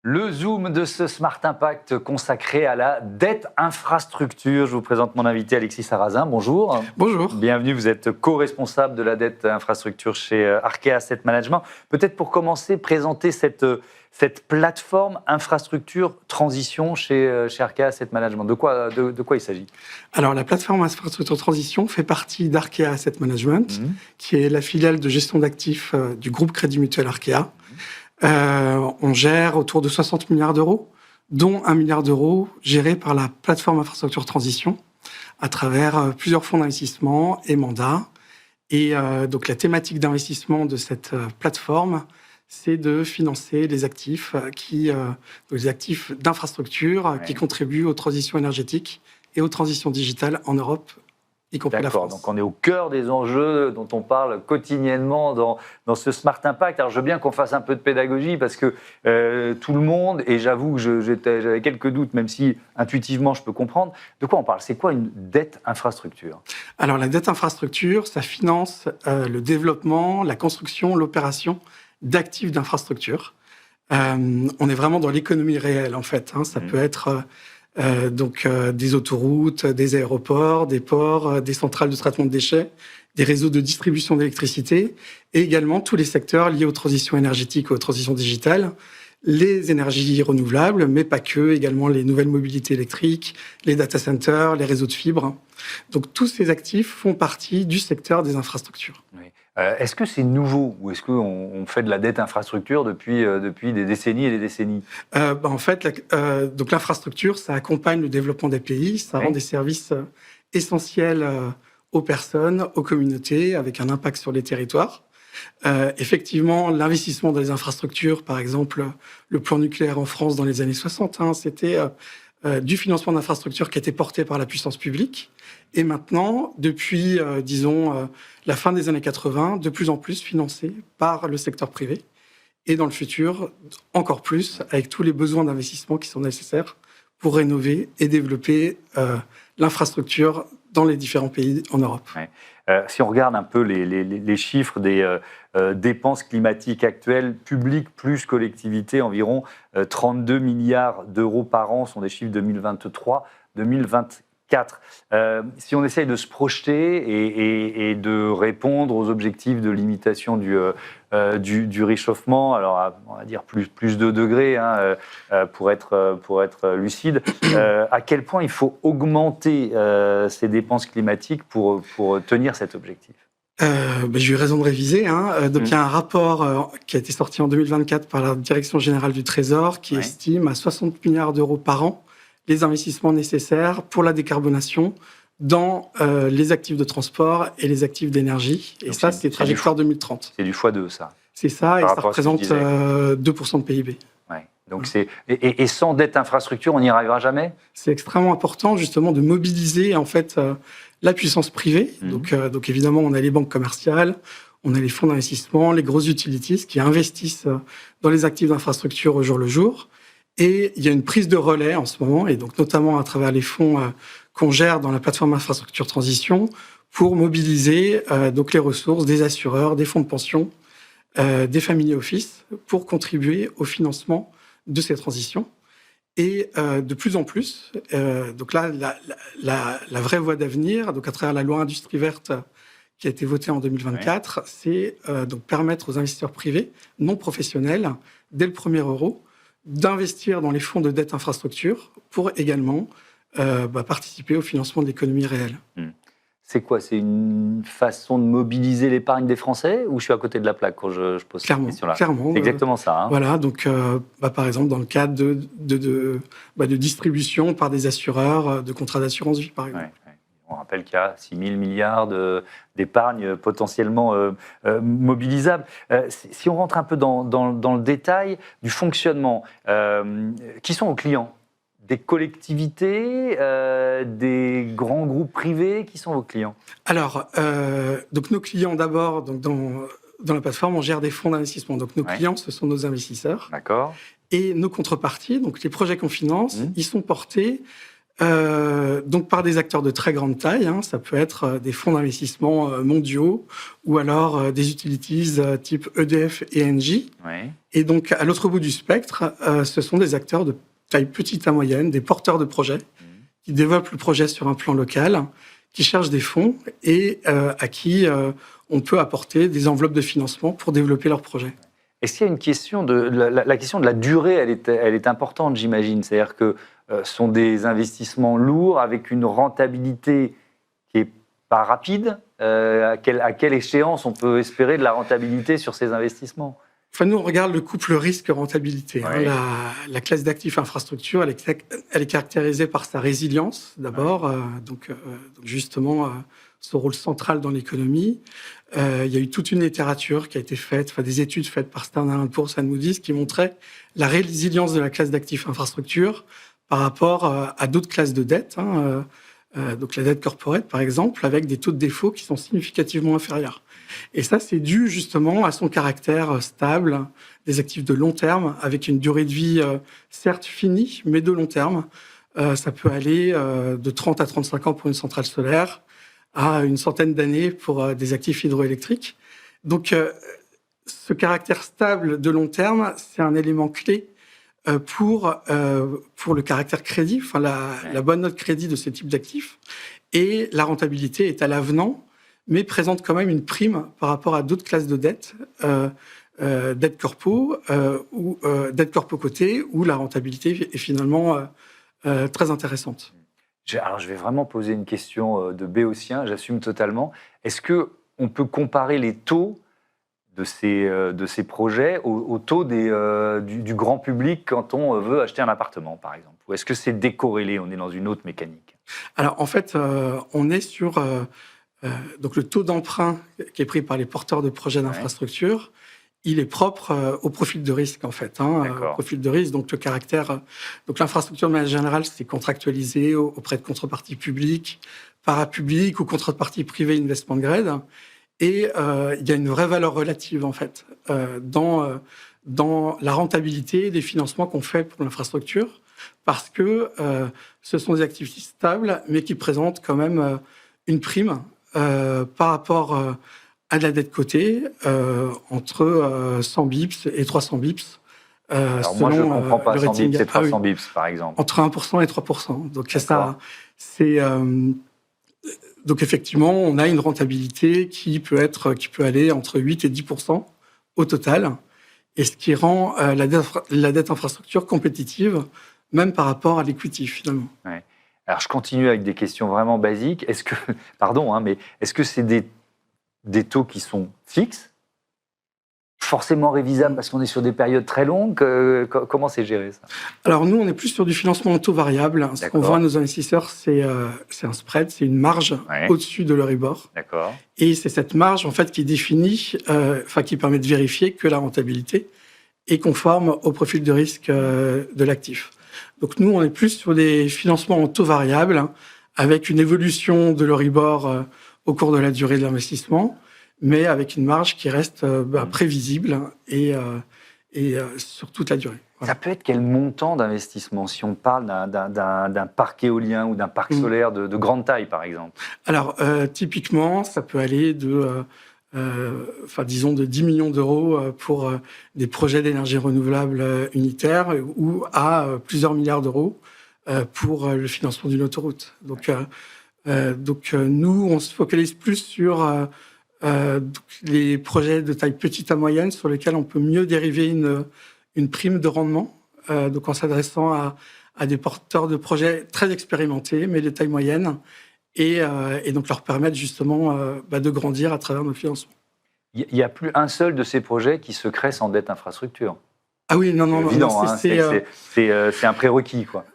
Le Zoom de ce Smart Impact consacré à la dette infrastructure. Je vous présente mon invité Alexis Sarrazin. Bonjour. Bonjour. Bienvenue, vous êtes co-responsable de la dette infrastructure chez Arkea Asset Management. Peut-être pour commencer, présenter cette plateforme infrastructure transition chez Arkea Asset Management. De quoi il s'agit? Alors, la plateforme infrastructure transition fait partie d'Arkea Asset Management, qui est la filiale de gestion d'actifs du groupe Crédit Mutuel Arkea. On gère autour de 60 milliards d'euros, dont 1 milliard d'euros gérés par la plateforme infrastructure transition à travers plusieurs fonds d'investissement et mandats. Et donc la thématique d'investissement de cette plateforme, c'est de financer les actifs les actifs d'infrastructure qui contribuent aux transitions énergétiques et aux transitions digitales en Europe, y compris la France. Donc on est au cœur des enjeux dont on parle quotidiennement dans ce Smart Impact. Alors je veux bien qu'on fasse un peu de pédagogie parce que tout le monde, et j'avoue que j'avais quelques doutes, même si intuitivement je peux comprendre, de quoi on parle? C'est quoi une dette infrastructure? Alors la dette infrastructure, ça finance le développement, la construction, l'opération d'actifs d'infrastructure. On est vraiment dans l'économie réelle en fait. Ça peut être des autoroutes, des aéroports, des ports, des centrales de traitement de déchets, des réseaux de distribution d'électricité et également tous les secteurs liés aux transitions énergétiques, aux transitions digitales, les énergies renouvelables, mais pas que, également les nouvelles mobilités électriques, les data centers, les réseaux de fibres. Donc tous ces actifs font partie du secteur des infrastructures. Oui. Est-ce que c'est nouveau ou est-ce qu'on fait de la dette infrastructure depuis des décennies et des décennies? En fait, donc l'infrastructure, ça accompagne le développement des pays, ça rend des services essentiels aux personnes, aux communautés, avec un impact sur les territoires. Effectivement, l'investissement dans les infrastructures, par exemple, le plan nucléaire en France dans les années 60, c'était du financement d'infrastructures qui était porté par la puissance publique. Et maintenant, depuis, la fin des années 80, de plus en plus financé par le secteur privé. Et dans le futur, encore plus, avec tous les besoins d'investissement qui sont nécessaires pour rénover et développer l'infrastructure dans les différents pays en Europe. Ouais. Si on regarde un peu les chiffres des dépenses climatiques actuelles, publiques plus collectivités, environ 32 milliards d'euros par an sont des chiffres 2023-2024. Si on essaye de se projeter et de répondre aux objectifs de limitation du réchauffement, alors on va dire plus de degrés pour être lucide, à quel point il faut augmenter ces dépenses climatiques pour tenir cet objectif? J'ai eu raison de réviser. Donc, il y a un rapport qui a été sorti en 2024 par la Direction générale du Trésor qui estime à 60 milliards d'euros par an les investissements nécessaires pour la décarbonation dans les actifs de transport et les actifs d'énergie. Et donc ça, c'est trajectoire 2030. C'est du x2, ça. C'est ça, et ça représente 2% de PIB. Ouais. Donc et sans dette infrastructure, on n'y arrivera jamais? C'est extrêmement important, justement, de mobiliser, en fait, la puissance privée. Donc évidemment, on a les banques commerciales, on a les fonds d'investissement, les grosses utilities qui investissent dans les actifs d'infrastructure au jour le jour. Et il y a une prise de relais en ce moment, et donc notamment à travers les fonds qu'on gère dans la plateforme infrastructure transition, pour mobiliser donc les ressources des assureurs, des fonds de pension, des family office, pour contribuer au financement de ces transitions. Et de plus en plus, donc là, la vraie voie d'avenir, donc à travers la loi Industrie verte qui a été votée en 2024, c'est donc permettre aux investisseurs privés non professionnels, dès le premier euro, d'investir dans les fonds de dette infrastructure pour également participer au financement de l'économie réelle. C'est quoi? C'est une façon de mobiliser l'épargne des Français ou je suis à côté de la plaque quand je pose cette question-là? Clairement. C'est exactement ça. Voilà, donc par exemple dans le cadre de distribution par des assureurs de contrats d'assurance vie, par exemple. Ouais. On rappelle qu'il y a 6 000 milliards d'épargne potentiellement mobilisable. Si on rentre un peu dans le détail du fonctionnement, qui sont vos clients? Des collectivités, des grands groupes privés, qui sont vos clients? Alors, donc nos clients d'abord, donc dans la plateforme, on gère des fonds d'investissement. Donc nos clients, ce sont nos investisseurs. D'accord. Et nos contreparties, donc les projets qu'on finance, ils sont portés Donc par des acteurs de très grande taille, hein, ça peut être des fonds d'investissement mondiaux ou alors des utilities type EDF et Engie. Oui. Et donc à l'autre bout du spectre, ce sont des acteurs de taille petite à moyenne, des porteurs de projets qui développent le projet sur un plan local, qui cherchent des fonds et à qui on peut apporter des enveloppes de financement pour développer leur projet. Est-ce qu'il y a une question de la question de la durée, elle est importante, j'imagine. C'est-à-dire que ce sont des investissements lourds avec une rentabilité qui est pas rapide. À quelle échéance on peut espérer de la rentabilité sur ces investissements? Enfin, nous, on regarde le couple risque-rentabilité. Ouais. La classe d'actifs infrastructure, elle est caractérisée par sa résilience, d'abord. Donc, justement, son rôle central dans l'économie. Il y a eu toute une littérature qui a été faite, enfin, des études faites par Standard & Poor's et Moody's qui montraient la résilience de la classe d'actifs infrastructure par rapport à d'autres classes de dette. Donc, la dette corporate, par exemple, avec des taux de défaut qui sont significativement inférieurs. Et ça, c'est dû justement à son caractère stable, des actifs de long terme, avec une durée de vie certes finie, mais de long terme. Ça peut aller de 30 à 35 ans pour une centrale solaire, à une centaine d'années pour des actifs hydroélectriques. Donc, ce caractère stable de long terme, c'est un élément clé pour le caractère crédit, enfin la bonne note crédit de ce type d'actifs. Et la rentabilité est à l'avenant, mais présente quand même une prime par rapport à d'autres classes de dette, dette corpo ou dette corpo cotée, où la rentabilité est finalement très intéressante. Alors, je vais vraiment poser une question de béotien, j'assume totalement. Est-ce qu'on peut comparer les taux de ces projets au taux du grand public quand on veut acheter un appartement, par exemple? Ou est-ce que c'est décorrélé, on est dans une autre mécanique? Alors, en fait, on est sur... donc le taux d'emprunt qui est pris par les porteurs de projets d'infrastructure, il est propre au profil de risque, en fait. Au profil de risque, donc le caractère... Donc l'infrastructure de manière générale, c'est contractualisé auprès de contreparties publiques, parapubliques ou contreparties privées investment grade. Et il y a une vraie valeur relative, en fait, dans la rentabilité des financements qu'on fait pour l'infrastructure, parce que ce sont des actifs stables, mais qui présentent quand même une prime par rapport à de la dette cotée entre 100 bips et 300 bips. Alors moi, je ne comprends pas 100 bips et 300 bips, par exemple. Entre 1% et 3%. Donc, ça, c'est... donc, effectivement, on a une rentabilité qui peut aller entre 8 et 10% au total, et ce qui rend la dette infrastructure compétitive, même par rapport à l'equity, finalement. Ouais. Alors, je continue avec des questions vraiment basiques. Est-ce que, pardon, mais est-ce que c'est des taux qui sont fixes, forcément révisables parce qu'on est sur des périodes très longues? Comment c'est géré, ça? Alors, nous, on est plus sur du financement en taux variable. Ce qu'on voit à nos investisseurs, c'est un spread, c'est une marge au-dessus de l'Euribor. D'accord. Et c'est cette marge, en fait, qui définit, qui permet de vérifier que la rentabilité est conforme au profil de risque de l'actif. Donc, nous, on est plus sur des financements en taux variable, avec une évolution de l'Euribor au cours de la durée de l'investissement, mais avec une marge qui reste prévisible et sur toute la durée. Voilà. Ça peut être quel montant d'investissement, si on parle d'un parc éolien ou d'un parc solaire de grande taille, par exemple? Alors, typiquement, ça peut aller disons de 10 millions d'euros pour des projets d'énergie renouvelable unitaires ou à plusieurs milliards d'euros pour le financement d'une autoroute. Donc, nous, on se focalise plus sur les projets de taille petite à moyenne sur lesquels on peut mieux dériver une prime de rendement, donc en s'adressant à des porteurs de projets très expérimentés, mais de taille moyenne, et donc leur permettre justement de grandir à travers nos financements. Il n'y a plus un seul de ces projets qui se crée sans dette infrastructure. Ah oui, non, évident, c'est un prérequis, quoi.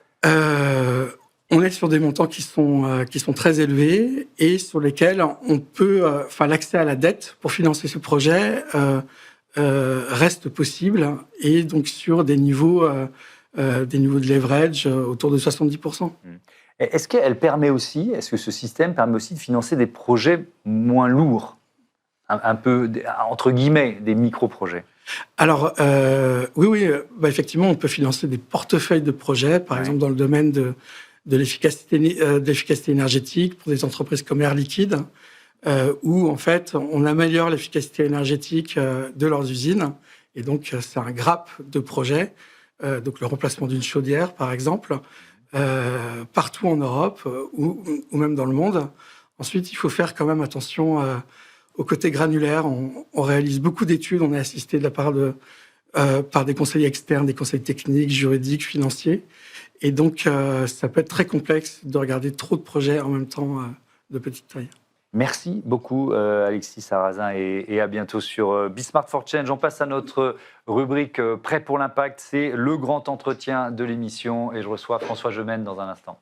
On est sur des montants qui sont très élevés et sur lesquels on peut, l'accès à la dette pour financer ce projet reste possible, et donc sur des niveaux de leverage autour de 70%. Est-ce que ce système permet aussi de financer des projets moins lourds, un peu, entre guillemets, des micro-projets? Alors, oui, effectivement, on peut financer des portefeuilles de projets, par exemple dans le domaine de l'efficacité énergétique pour des entreprises comme Air Liquide, où en fait on améliore l'efficacité énergétique de leurs usines. Et donc c'est un grappe de projets, donc le remplacement d'une chaudière par exemple, partout en Europe ou même dans le monde. Ensuite, il faut faire quand même attention au côté granulaire. On réalise beaucoup d'études, on est assisté de la part par des conseillers externes, des conseils techniques, juridiques, financiers. Et donc, ça peut être très complexe de regarder trop de projets en même temps de petite taille. Merci beaucoup, Alexis Sarrazin, et à bientôt sur Bismart for Change. On passe à notre rubrique Prêt pour l'impact. C'est le grand entretien de l'émission et je reçois François Gemène dans un instant.